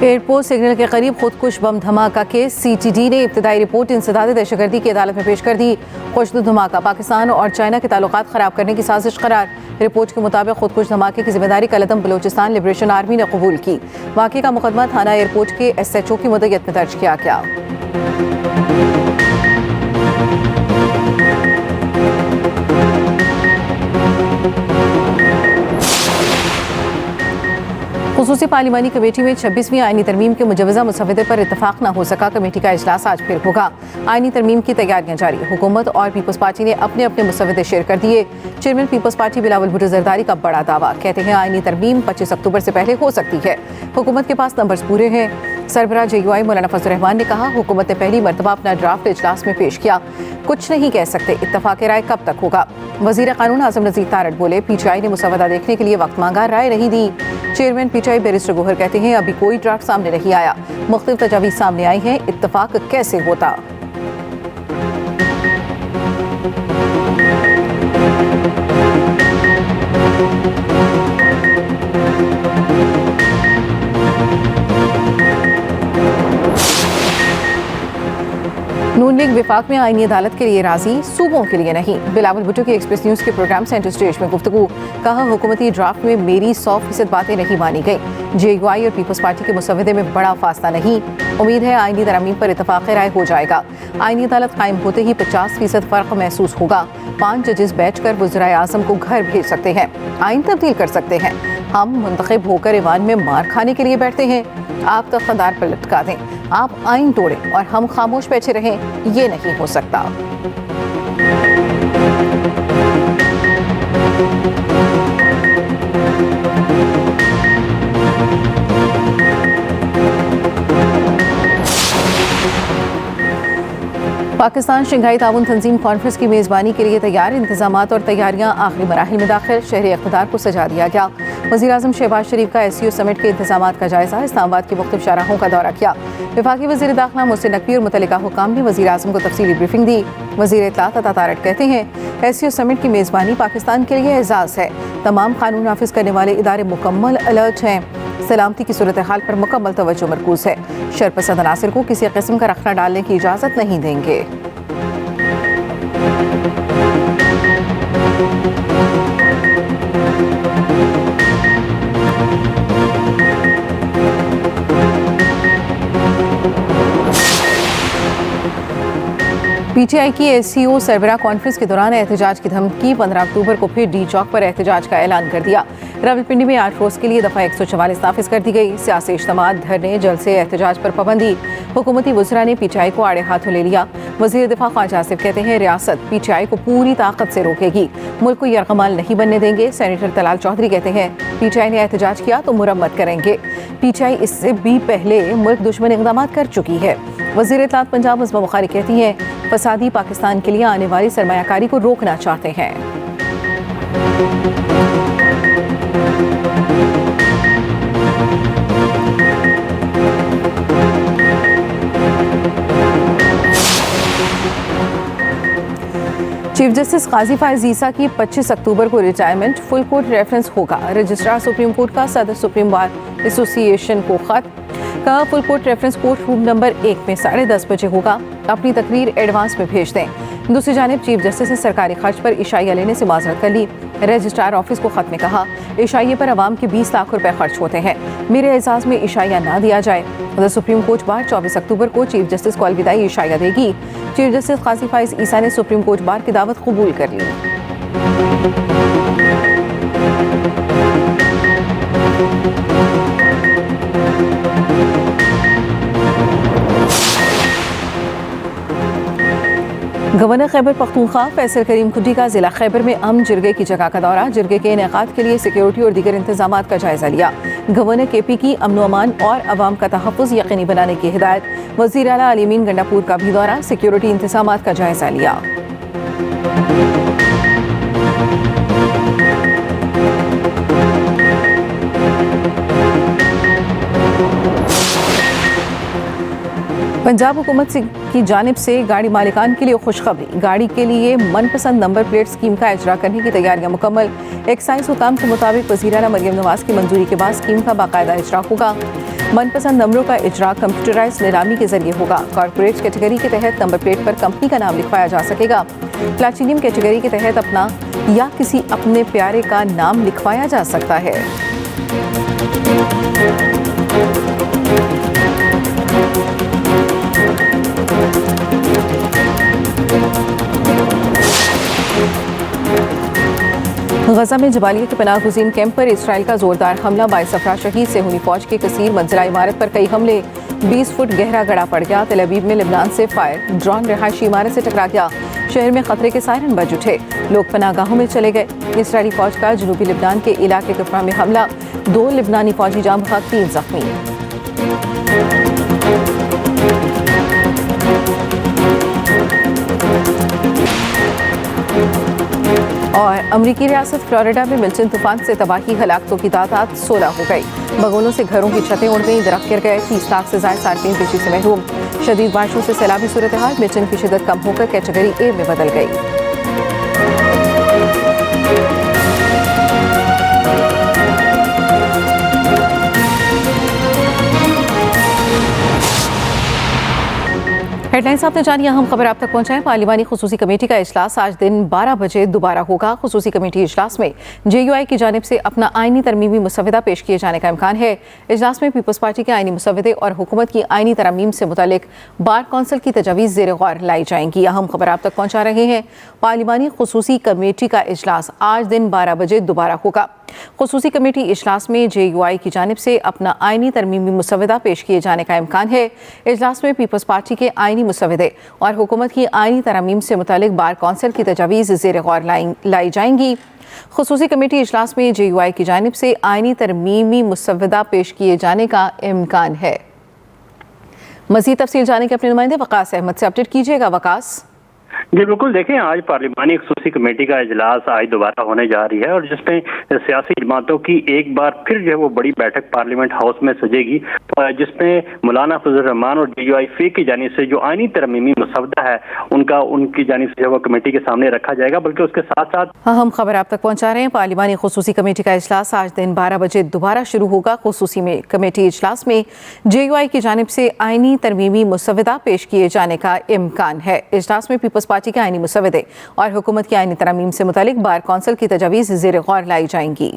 Airport signal के करीब खुदकुश बम धमाका केस सीटीडी ने इब्तदाई रिपोर्ट इंसदाद दहशतगर्दी की अदालत में पेश कर दी। खुशद धमाका पाकिस्तान और चाइना के ताल्लुकात खराब करने की साजिश करार। रिपोर्ट के मुताबिक खुदकुश धमाके की जिम्मेदारी कलदम बलोचिस्तान लिबरेशन आर्मी ने कबूल की। वाक़े का मुकदमा थाना एयरपोर्ट के SHO की मदयत में दर्ज किया गया। खुसूसी पार्लिमानी कमेटी में 26वीं आईनी तरमीम के मुजवजा मुसवदे पर इतफाक न हो सका। कमेटी का इजलास आज फिर होगा। आईनी तरमीम की तैयारियां जारी। हुकूमत और पीपल्स पार्टी ने अपने अपने मुसवदे शेयर कर दिए। Chairman peoples party Bilawal Bhutto Zardari का बड़ा दावा, कहते हैं आईनी तरमीम 25 अक्टूबर से पहले हो सकती है। हुकूमत के पास नंबर्स पूरे हैं। सरबराह JUI मौलाना फजल रहमान ने कहा, हुकूमत ने पहली मरतबा अपना ड्राफ्ट इजलास में पेश किया। कुछ नहीं कह सकते, इत्तफाक राय कब तक होगा। वजीर कानून आजम नज़ीर तारड़ बोले, PTI ने मुसवदा देखने के लिए वक्त मांगा, राय नहीं दी। चेयरमैन PTI बैरिस्टर गोहर कहते हैं, अभी कोई ड्राफ्ट सामने नहीं आया। मुख्तलिफ तजावीज़ सामने आई हैं, इत्तफाक कैसे होता। नून लीग विफाक में आईनी अदालत के लिए राजी, सूबों के लिए नहीं। बिलावल भुट्टो की एक्सप्रेस न्यूज़ के प्रोग्राम सेंटर स्टेज में गुफ्तगू। कहा, हुकूमती ड्राफ्ट में मेरी 100% बातें नहीं मानी गई। JUI और पीपल्स पार्टी के मुसवदे में बड़ा फासला नहीं। उम्मीद है आईनी तरमीम पर इतफाक राय हो जाएगा। आईनी अदालत कायम होते ही 50% फ़र्क महसूस होगा। 5 जजेस बैठकर वज़ीर आज़म को घर भेज सकते हैं, आइन तब्दील कर सकते हैं। हम मुंतखब होकर ईवान में मार खाने के लिए बैठते हैं। आप तो खदार पर लटका दें, आप आइन तोड़ें और हम खामोश बैठे रहें, ये नहीं हो सकता। पाकिस्तान शंघाई ताउन तंजीम कॉन्फ्रेंस की मेज़बानी के लिए तैयार। इंतजामात और तैयारियां आखिरी मराहिल में दाखिल। शहरी इक़्तिदार को सजा दिया गया। वज़ीर आज़म शहबाज शरीफ का SCO समिट के इंतजामात का जायजा। इस्लामाबाद की मुख्तलिफ शाहराहों का दौरा किया। वफाकी वज़ीर दाखिला मोहसिन नकवी और मुतल्लिका हुकाम ने वज़ीर आज़म को तफसीली ब्रीफिंग दी। वज़ीर इत्तलात अता तारड़ कहते हैं, SCO समिट की मेज़बानी पाकिस्तान के लिए एजाज़ है। तमाम कानून नाफिज करने वाले इदारे मुकम्मल अलर्ट हैं। सलामती की सूरत हाल पर मुकम्मल तवज्जो मरकूज है। शरपसंद अनासिर को किसी किस्म का रखना डालने की इजाज़त नहीं देंगे। PTI की SCO सरबराह कॉन्फ्रेंस के दौरान एहतजाज की धमकी। 15 अक्टूबर को फिर D चौक पर एहतजाज का ऐलान कर दिया। रावलपिंडी में 8 रोज़ के लिए दफ़ा 144 नाफिज कर दी गई। सियासी इज्तिमात, धरने, जलसे, एहतजाज पर पाबंदी। हुकूमती वज़रा ने PTI को आड़े हाथों ले लिया। वज़ीर दिफा ख्वाजा आसिफ कहते हैं, रियासत PTI को पूरी ताकत से रोकेगी, मुल्क को यरगमाल नहीं बनने देंगे। सेनेटर तलाल चौधरी कहते हैं, PTI ने एहतजाज किया तो मुरम्मत करेंगे। PTI इससे भी पहले मुल्क दुश्मन इक़दाम कर चुकी है। वज़ीर इत्तलात पंजाब उस्मा बुखारी कहती हैं, फसादी पाकिस्तान के लिए आने वाली सरमायाकारी को रोकना चाहते हैं। चीफ जस्टिस काजी फायज ईसा की 25 अक्टूबर को रिटायरमेंट। फुल कोर्ट रेफरेंस होगा। रजिस्ट्रार सुप्रीम कोर्ट का सदर सुप्रीम बार एसोसिएशन को खत। कहा, full court reference court room number 1 में 10:30 बजे होगा। अपनी तकरीर एडवांस में भेज दें। दूसरी जानिब चीफ जस्टिस ने सरकारी खर्च पर इशाइया लेने से माजरत कर ली। रजिस्ट्रार ऑफिस को खत में कहा, इशाइये पर अवाम के 20 लाख रुपए खर्च होते हैं, मेरे एजाज में इशाइया ना दिया जाए। उधर सुप्रीम कोर्ट बार 24 अक्टूबर को चीफ जस्टिस को अलविदाई इशाइया देगी। चीफ जस्टिस काजी फायज ईसा ने सुप्रीम कोर्ट बार की दावत कबूल कर ली। गवर्नर खैबर पख्तूनख्वा फैसल करीम खुड्डी का जिला खैबर में अमन जिरगे की जगह का दौरा। जिरगे के इनेकाद के लिए सिक्योरिटी और दीगर इंतजामात का जायजा लिया। गवर्नर KP की अमन अमान और अवाम का तहफ़्फ़ुज़ यकीनी बनाने की हिदायत। वज़ीर आला अली अमीन गंडापुर का भी दौरा, सिक्योरिटी इंतजामात का जायजा लिया। पंजाब हुकूमत की जानिब से गाड़ी मालिकान के लिए खुशखबरी। गाड़ी के लिए मनपसंद नंबर प्लेट स्कीम का इजरा करने की तैयारियां मुकम्मल। एक्साइज हुकाम के मुताबिक वज़ीर आला मरियम नवाज की मंजूरी के बाद स्कीम का बाकायदा इजरा होगा। मनपसंद नंबरों का इजरा कंप्यूटराइज नीलामी के जरिए होगा। कॉर्पोरेट कैटेगरी के तहत नंबर प्लेट पर कंपनी का नाम लिखवाया जा सकेगा। प्लैटिनियम कैटेगरी के तहत अपना या किसी अपने प्यारे का नाम लिखवाया जा सकता है। गजा में जबालिया के पनाह गुज़ीन कैंप पर इसराइल का जोरदार हमला, 22 अफराद शहीद। सेहूनी फौज की कसीर मंजिला इमारत पर कई हमले, 20 फुट गहरा गड़ा पड़ गया। तेल अवीव में लेबनान से फायर ड्रोन रिहायशी इमारत से टकरा गया। शहर में खतरे के सायरन बज उठे, लोग पनाहगाहों में चले गए। इसराइली फौज का जनूबी लेबनान के इलाके कफरा में हमला, 2 लेबनानी फौजी जाम बहक, 3 जख्मी। और अमरीकी रियासत फ्लोरिडा में मिल्टन तूफान से तबाही, हलाकतों की तादाद 16 हो गई। बगोलों से घरों की छतें उड़ गईं, दरख्त गिर गए, 30 लाख से ज्यादा सार्फिन बिजली से महरूम। शदीद बारिशों से सैलाबी सूरत हाल, मिल्टन की शिद्दत कम होकर कैटेगरी ए में बदल गई। हेडलाइंस आपने जानी, अहम खबर आप तक पहुंचाएं। पार्लिमानी खुसूसी कमेटी का इजलास आज दिन 12 बजे दोबारा होगा। खुसूसी कमेटी इजलास में JUI की जानिब से अपना आईनी तरमीमी मुसव्वदा पेश किए जाने का इम्कान है। इजलास में पीपल्स पार्टी के आईनी मुसव्वदे और हुकूमत की आईनी तरमीम से मुतालिक बार कौंसिल की तजावीज़ ज़ेर गौर लाई जाएंगी। अहम खबर आप तक पहुंचा रहे हैं। पार्लिमानी खुसूसी कमेटी का इजलास आज दिन 12 बजे दोबारा होगा। खुसूसी कमेटी इजलास में JUI की जानिब से अपना आईनी तरमीमी मुसव्वदा पेश किए जाने का इम्कान है। इजलास में पीपल्स पार्टी के आईनी मुसव्वदे और हुकूमत की आईनी तरमीम से मुतालिक बार कौंसिल की तजावीज़ ज़ेर गौर लाई जाएंगी। खुसूसी कमेटी इजलास में JUI की जानिब से आईनी तरमीमी मुसव्वदा पेश किए जाने का इम्कान है। मज़ीद तफसील जाने के अपने नुमाइंदे वकास अहमद से अपडेट कीजिएगा। वकास जी बिल्कुल, देखें आज पार्लिमानी खुसूसी कमेटी का इजलास आज दोबारा होने जा रही है और जिसमें सियासी जमातों की एक बार फिर जो है वो बड़ी बैठक पार्लियामेंट हाउस में सजेगी, जिसमें मौलाना फजल रहमान और JUI फी की जानिब से जो आईनी तरमीमी मसवदा है उनकी जानिब से वो कमेटी के सामने रखा जाएगा। बल्कि उसके साथ साथ अहम खबर आप तक पहुंचा रहे हैं। पार्लिमानी खुसूसी कमेटी का इजलास आज दिन 12 बजे दोबारा शुरू होगा। खुसूसी में कमेटी इजलास में JUI की जानिब से आईनी तरमीमी मसवदा पेश किए जाने का इम्कान है। इजलास में पीपल्स पार्टी के आईनी मुसव्वदे और हुकूमत की आईनी तरमीम से मुतालिक बार कौंसिल की तजावीज़ ज़ेर गौर लाई जाएंगी।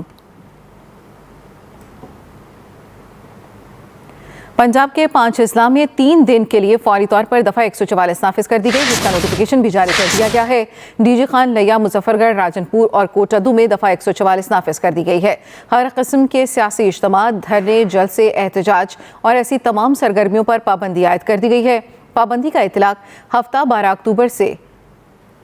पंजाब के 5 अजला में 3 दिन के लिए फौरी तौर पर दफ़ा 144 नाफिज कर दी गई, जिसका नोटिफिकेशन भी जारी कर दिया गया है। DG खान, लिया, मुजफ्फरगढ़, राजनपुर और कोटादू में दफ़ा 144 नाफिज कर दी गई है। हर किस्म के सियासी इज्तिमा, धरने, जलसे, एहतजाज और ऐसी तमाम सरगर्मियों पर पाबंदी आयद कर दी गई है। पाबंदी का इतलाक हफ्ता 12 अक्टूबर से